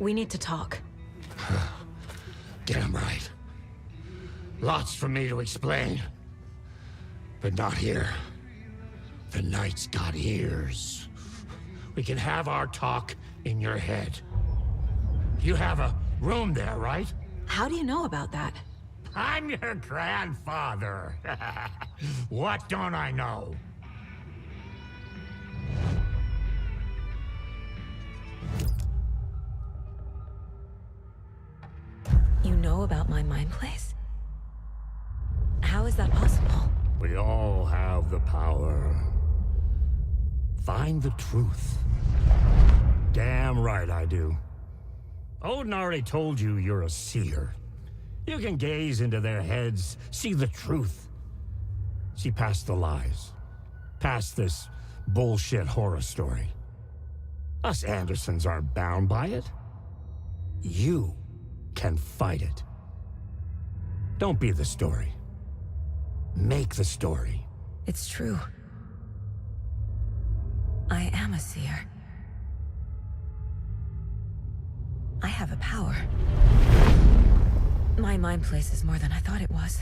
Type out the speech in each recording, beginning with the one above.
We need to talk. Damn right. Lots for me to explain. But not here. The night's got ears. We can have our talk in your head. You have a room there, right? How do you know about that? I'm your grandfather. What don't I know? You know about my mind place? How is that possible? We all have the power. Find the truth. Damn right I do. Odin already told you you're a seer. You can gaze into their heads, see the truth. See past the lies. Past this bullshit horror story. Us Andersons aren't bound by it. You can fight it. Don't be the story. Make the story. It's true. I am a seer. I have a power. My mind place is more than I thought it was.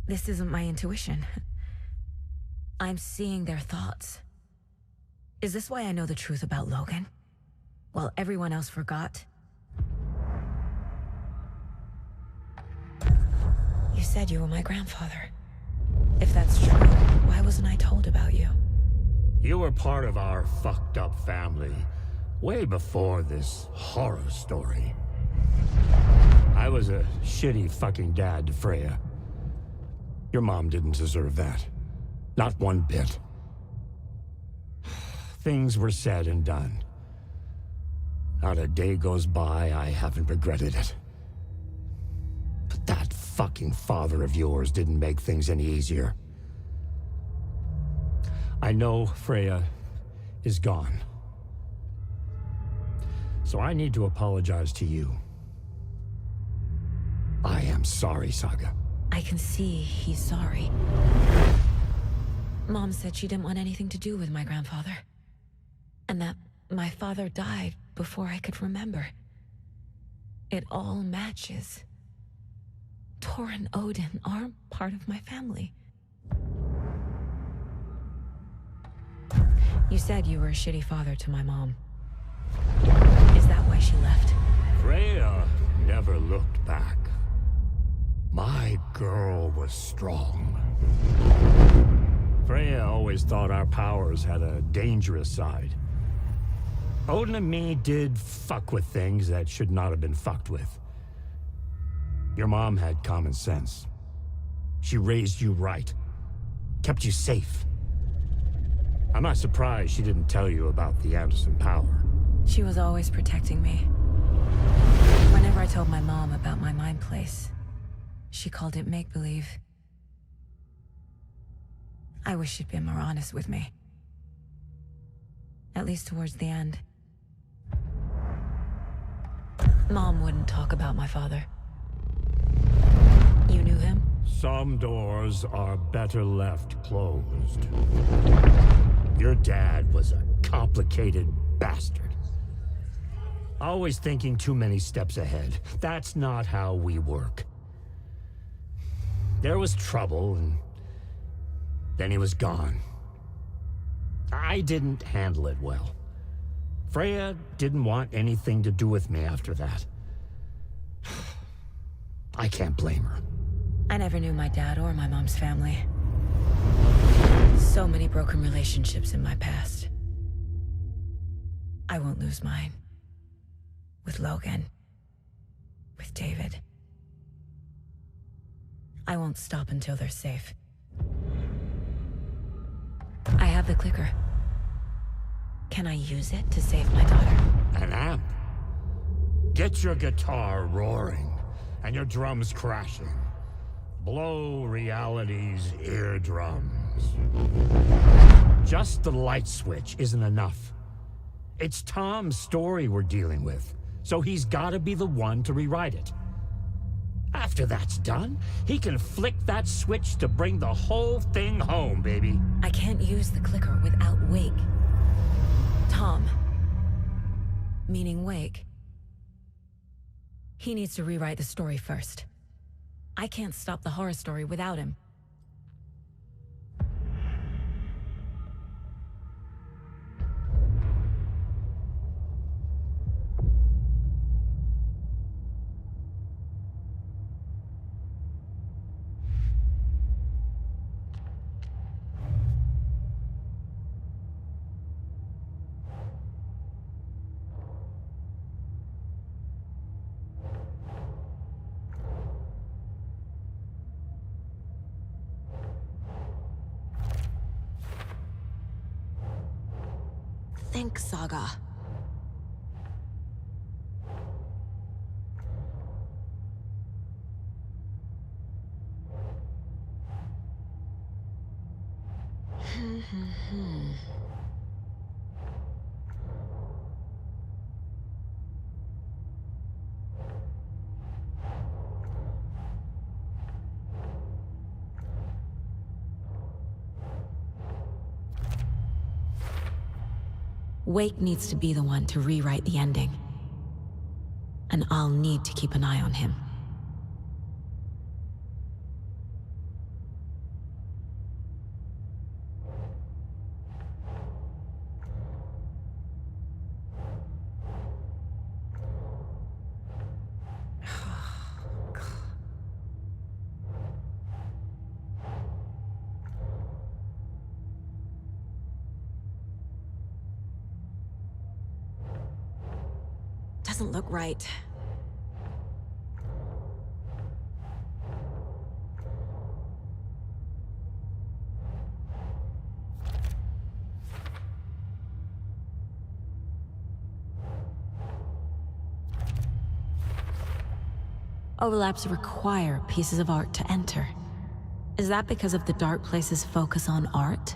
This isn't my intuition. I'm seeing their thoughts. Is this why I know the truth about Logan? While everyone else forgot? You said you were my grandfather. If that's true, why wasn't I told about you? You were part of our fucked up family way before this horror story. I was a shitty fucking dad to Freya. Your mom didn't deserve that. Not one bit. Things were said and done. Not a day goes by I haven't regretted it. But that fucking father of yours didn't make things any easier. I know Freya is gone. So I need to apologize to you. I am sorry, Saga. I can see he's sorry. Mom said she didn't want anything to do with my grandfather. And that my father died before I could remember. It all matches. Tor and Odin aren't part of my family. You said you were a shitty father to my mom. Is that why she left? Freya never looked back. My girl was strong. Freya always thought our powers had a dangerous side. Odin and me did fuck with things that should not have been fucked with. Your mom had common sense. She raised you right. Kept you safe. I'm not surprised she didn't tell you about the Anderson power. She was always protecting me. Whenever I told my mom about my mind place, she called it make-believe. I wish she'd been more honest with me. At least towards the end. Mom wouldn't talk about my father. You knew him? Some doors are better left closed. Your dad was a complicated bastard. Always thinking too many steps ahead. That's not how we work. There was trouble, and then he was gone. I didn't handle it well. Freya didn't want anything to do with me after that. I can't blame her. I never knew my dad or my mom's family. So many broken relationships in my past. I won't lose mine. With Logan. With David. I won't stop until they're safe. I have the clicker. Can I use it to save my daughter? An amp. Get your guitar roaring and your drums crashing. Blow reality's eardrums. Just the light switch isn't enough. It's Tom's story we're dealing with, so he's gotta be the one to rewrite it. After that's done, he can flick that switch to bring the whole thing home, baby. I can't use the clicker without Wake. Tom. meaning Wake. He needs to rewrite the story first. I can't stop the horror story without him. Think, Saga. Wake needs to be the one to rewrite the ending. And I'll need to keep an eye on him. Doesn't look right. Overlaps require pieces of art to enter. Is that because of the Dark Place's focus on art?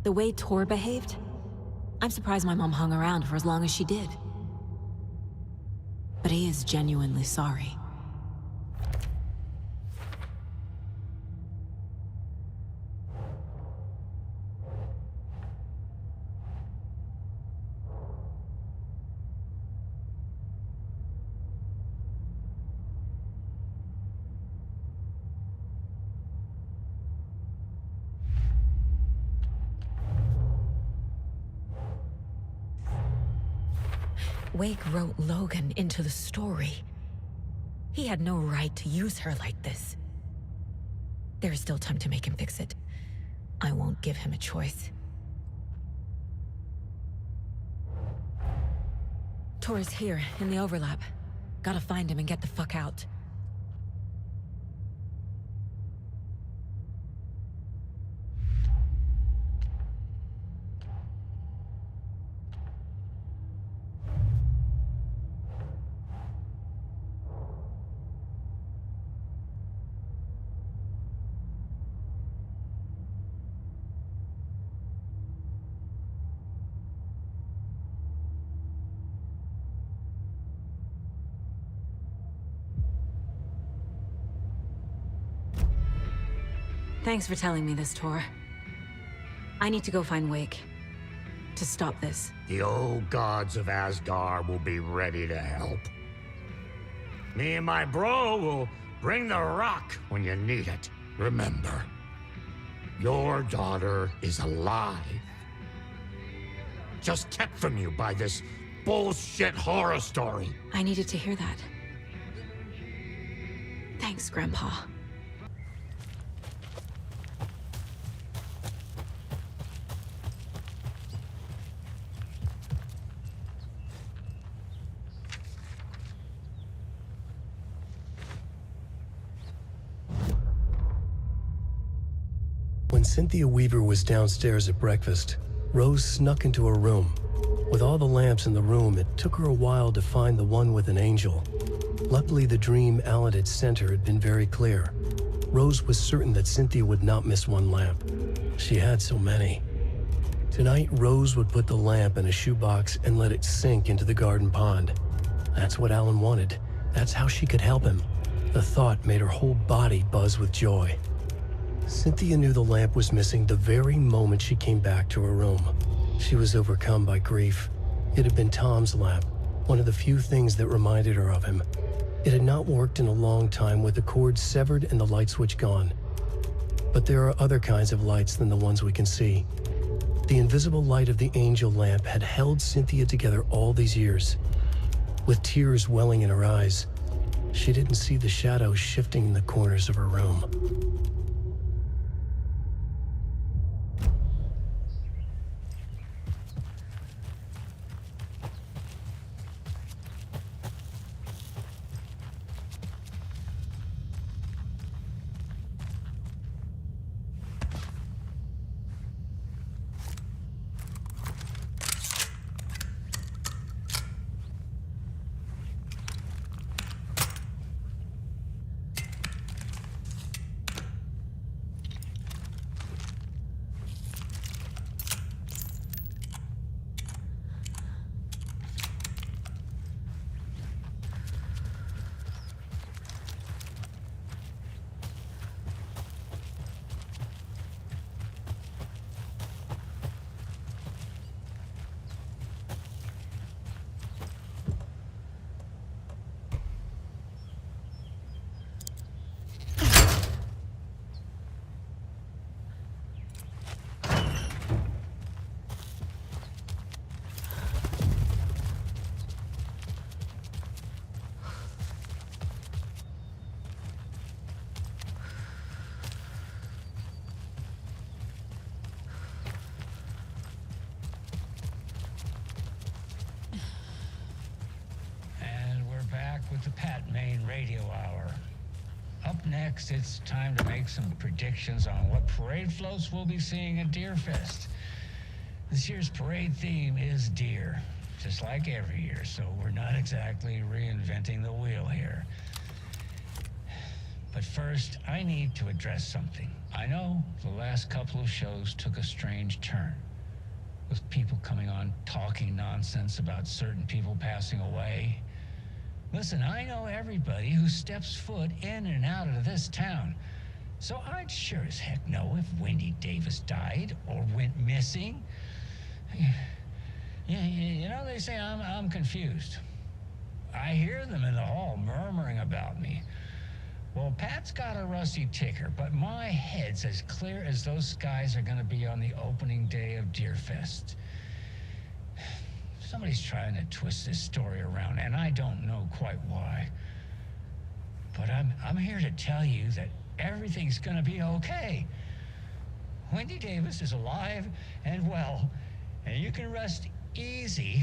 The way Tor behaved? I'm surprised my mom hung around for as long as she did. But he is genuinely sorry. Wake wrote Logan into the story. He had no right to use her like this. There is still time to make him fix it. I won't give him a choice. Tor is here, in the overlap. Gotta find him and get the fuck out. Thanks for telling me this, Tor. I need to go find Wake. To stop this. The old gods of Asgard will be ready to help. Me and my bro will bring the rock when you need it. Remember, your daughter is alive. Just kept from you by this bullshit horror story. I needed to hear that. Thanks, Grandpa. When Cynthia Weaver was downstairs at breakfast, Rose snuck into her room. With all the lamps in the room, it took her a while to find the one with an angel. Luckily, the dream Alan had sent her had been very clear. Rose was certain that Cynthia would not miss one lamp. She had so many. Tonight, Rose would put the lamp in a shoebox and let it sink into the garden pond. That's what Alan wanted. That's how she could help him. The thought made her whole body buzz with joy. Cynthia knew the lamp was missing the very moment she came back to her room. She was overcome by grief. It had been Tom's lamp, one of the few things that reminded her of him. It had not worked in a long time with the cord severed and the light switch gone. But there are other kinds of lights than the ones we can see. The invisible light of the angel lamp had held Cynthia together all these years. With tears welling in her eyes, she didn't see the shadows shifting in the corners of her room. With the Pat Main Radio Hour. Up next, it's time to make some predictions on what parade floats we'll be seeing at Deerfest. This year's parade theme is deer, just like every year, so we're not exactly reinventing the wheel here. But first, I need to address something. I know the last couple of shows took a strange turn, with people coming on talking nonsense about certain people passing away. Listen, I know everybody who steps foot in and out of this town. So I'd sure as heck know if Wendy Davis died or went missing. Yeah, you know, they say I'm confused. I hear them in the hall murmuring about me. Well, Pat's got a rusty ticker, but my head's as clear as those skies are gonna be on the opening day of Deerfest. Somebody's trying to twist this story around, and I don't know quite why. But I'm here to tell you that everything's gonna be okay. Wendy Davis is alive and well, and you can rest easy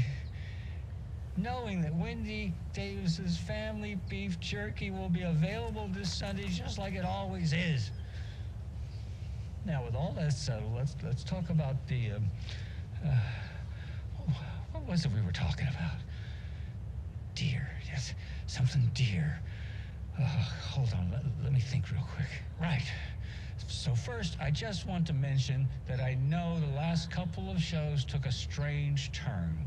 knowing that Wendy Davis's family beef jerky will be available this Sunday just like it always is. Now, with all that settled, let's talk about the what was it we were talking about? Deer. Yes, something deer. Hold on, let me think real quick. Right. So first, I just want to mention that I know the last couple of shows took a strange turn,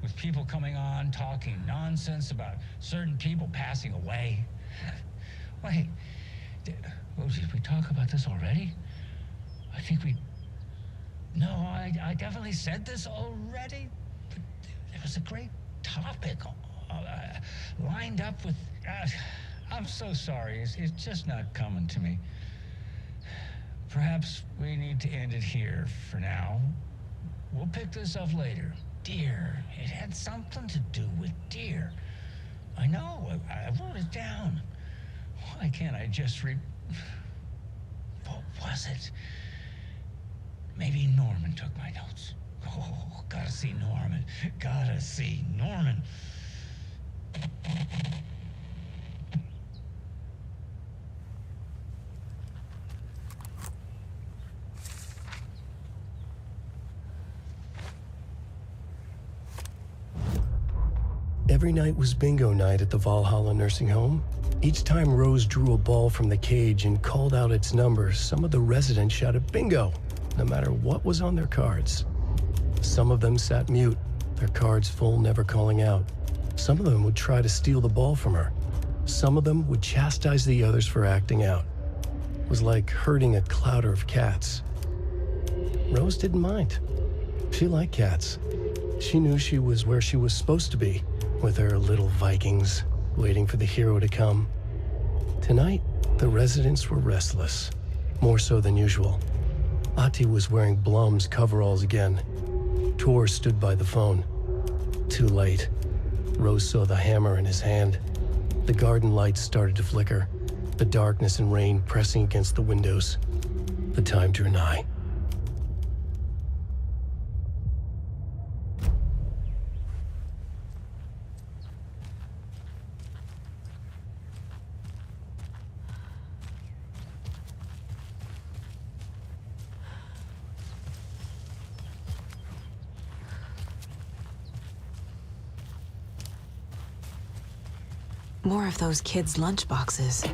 with people coming on talking nonsense about certain people passing away. Wait, did we talk about this already? I think we... No, I definitely said this already. But it was a great topic lined up with... I'm so sorry. It's just not coming to me. Perhaps we need to end it here for now. We'll pick this up later. deer. It had something to do with deer. I know, I wrote it down. Why can't I just What was it? Maybe Norman took my notes. Oh, gotta see Norman. Gotta see Norman. Every night was bingo night at the Valhalla nursing home. Each time Rose drew a ball from the cage and called out its number, some of the residents shouted bingo, no matter what was on their cards. Some of them sat mute, their cards full, never calling out. Some of them would try to steal the ball from her. Some of them would chastise the others for acting out. It was like herding a clouder of cats. Rose didn't mind. She liked cats. She knew she was where she was supposed to be, with her little Vikings, waiting for the hero to come. Tonight, the residents were restless, more so than usual. Ati was wearing Blum's coveralls again. Tor stood by the phone. Too late. Rose saw the hammer in his hand. The garden lights started to flicker, the darkness and rain pressing against the windows. The time drew nigh. More of those kids' lunchboxes.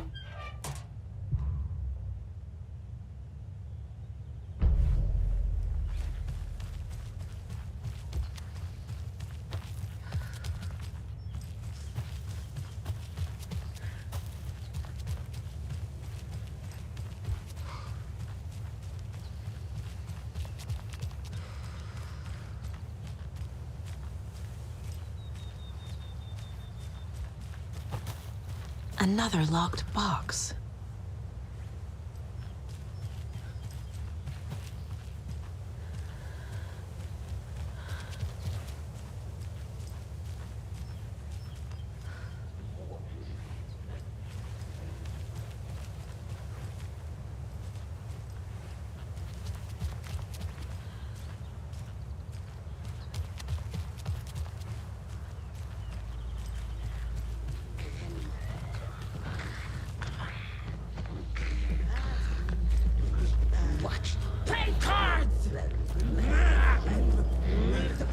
Another locked box.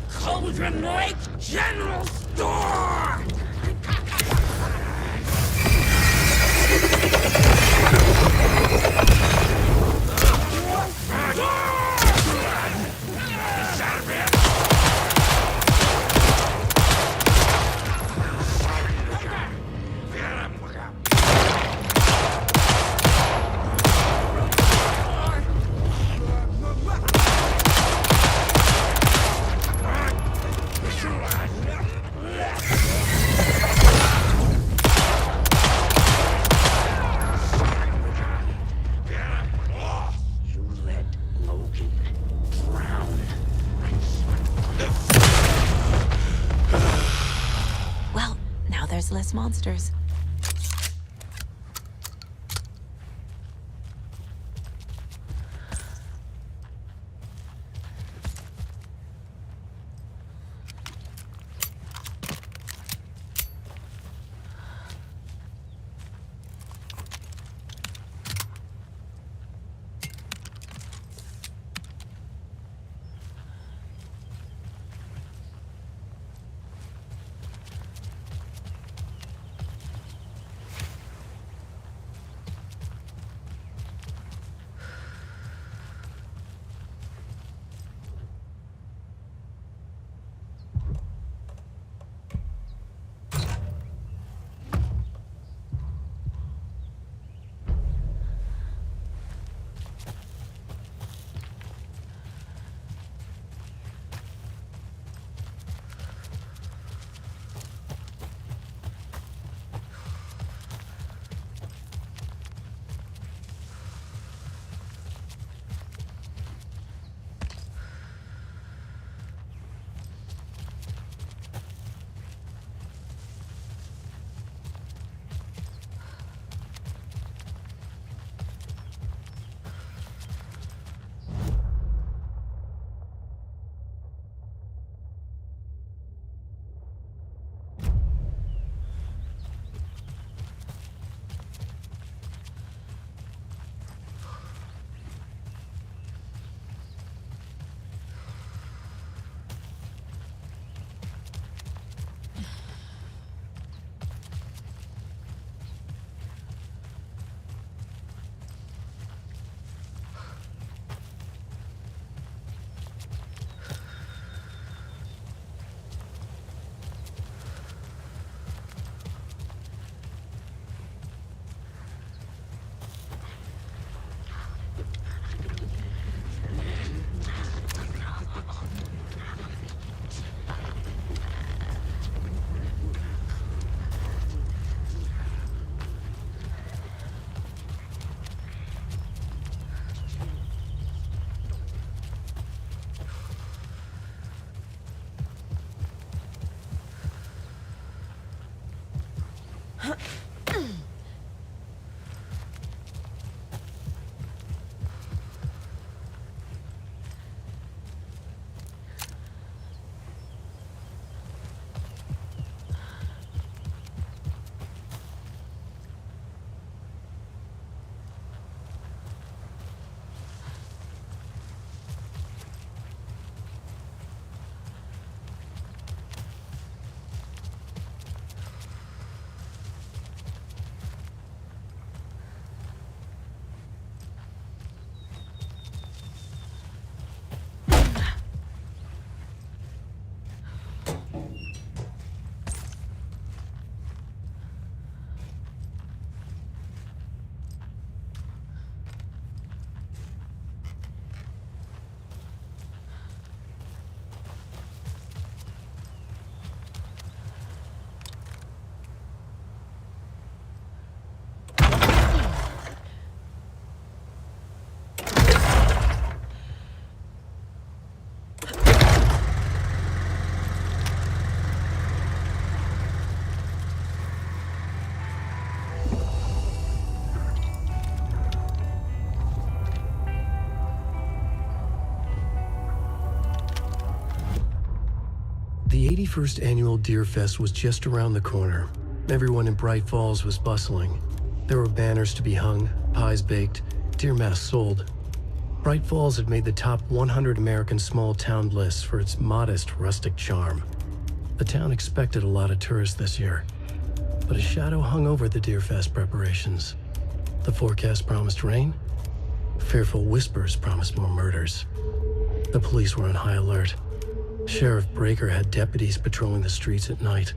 Cauldron Lake General Store! Less monsters. The 81st annual Deer Fest was just around the corner. Everyone in Bright Falls was bustling. There were banners to be hung, pies baked, deer masks sold. Bright Falls had made the top 100 American small town list for its modest rustic charm. The town expected a lot of tourists this year, but a shadow hung over the Deer Fest preparations. The forecast promised rain. Fearful whispers promised more murders. The police were on high alert. Sheriff Breaker had deputies patrolling the streets at night.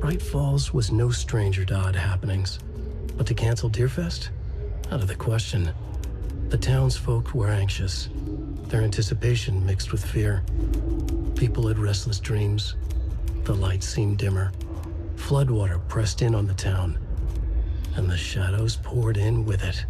Bright Falls was no stranger to odd happenings, but to cancel Deerfest? Out of the question. The townsfolk were anxious, their anticipation mixed with fear. People had restless dreams. The lights seemed dimmer. Floodwater pressed in on the town, and the shadows poured in with it.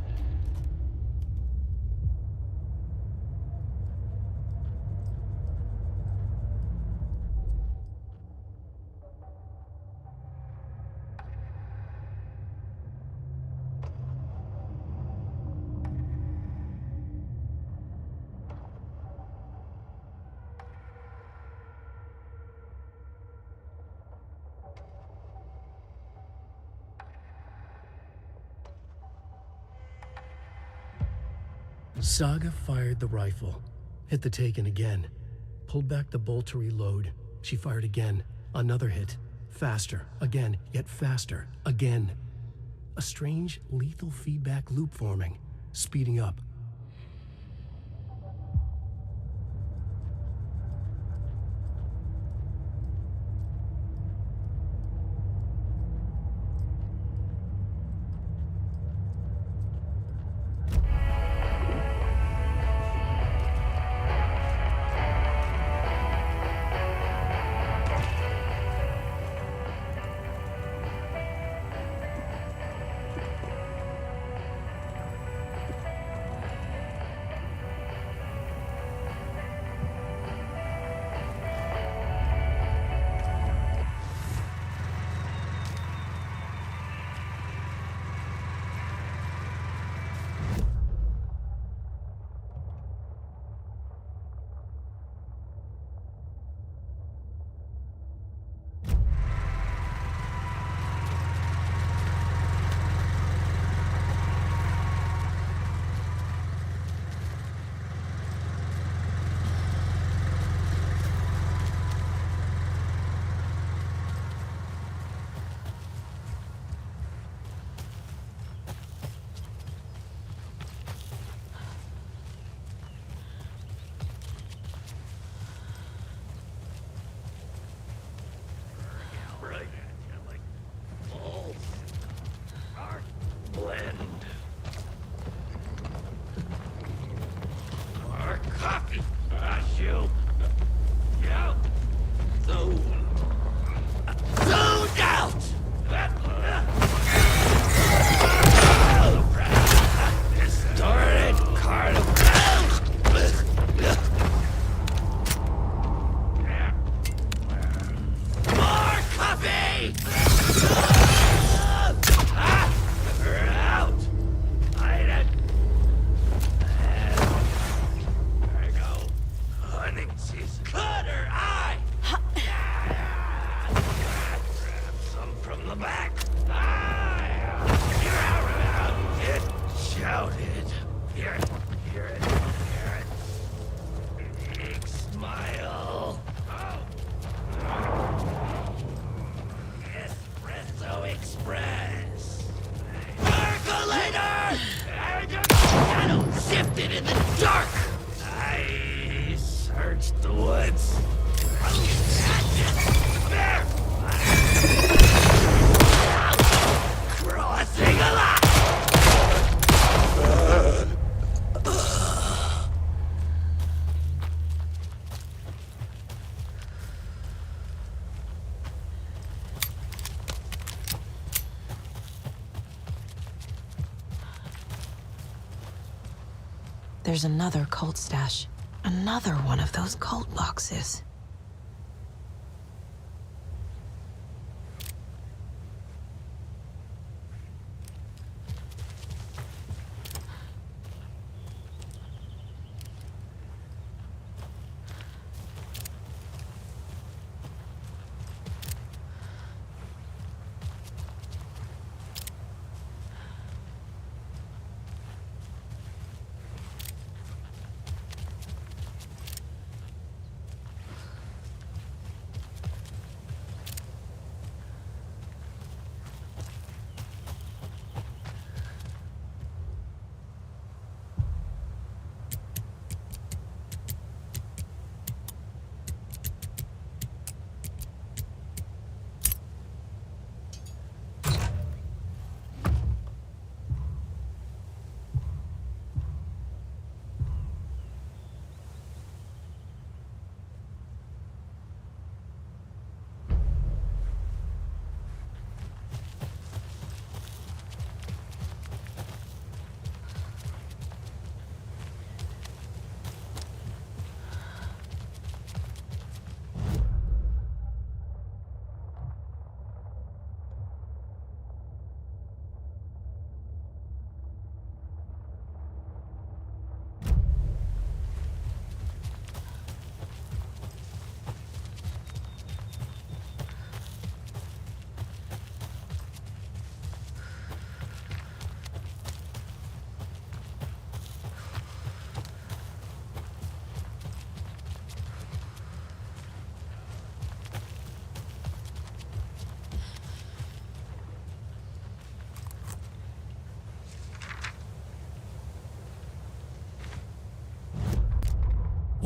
Saga fired the rifle, hit the Taken again, pulled back the bolt to reload. She fired again, another hit, faster, again, yet faster, again. A strange, lethal feedback loop forming, speeding up. back! It shouted. Hear it, hear it, hear it. Big smile. Espresso Express. Percolator! Shadow shifted in the dark. I searched the woods. Crossing a lot. There's another cult stash. Another one of those cult boxes.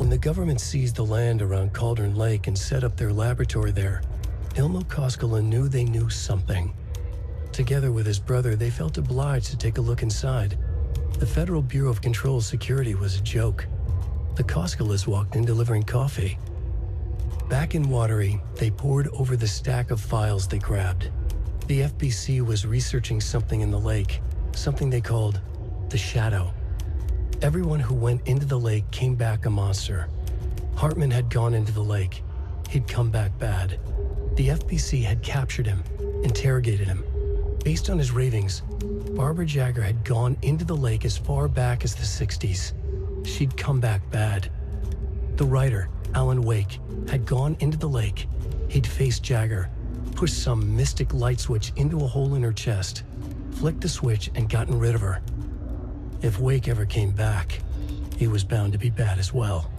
When the government seized the land around Cauldron Lake and set up their laboratory there, Ilmo Koskela knew they knew something. Together with his brother, they felt obliged to take a look inside. The Federal Bureau of Control's security was a joke. The Koskelas walked in delivering coffee. Back in Watery, they pored over the stack of files they grabbed. The FBC was researching something in the lake, something they called the Shadow. Everyone who went into the lake came back a monster. Hartman had gone into the lake. He'd come back bad. The FBC had captured him, interrogated him. Based on his ravings, Barbara Jagger had gone into the lake as far back as the 60s. She'd come back bad. The writer, Alan Wake, had gone into the lake. He'd faced Jagger, pushed some mystic light switch into a hole in her chest, flicked the switch and gotten rid of her. If Wake ever came back, he was bound to be bad as well.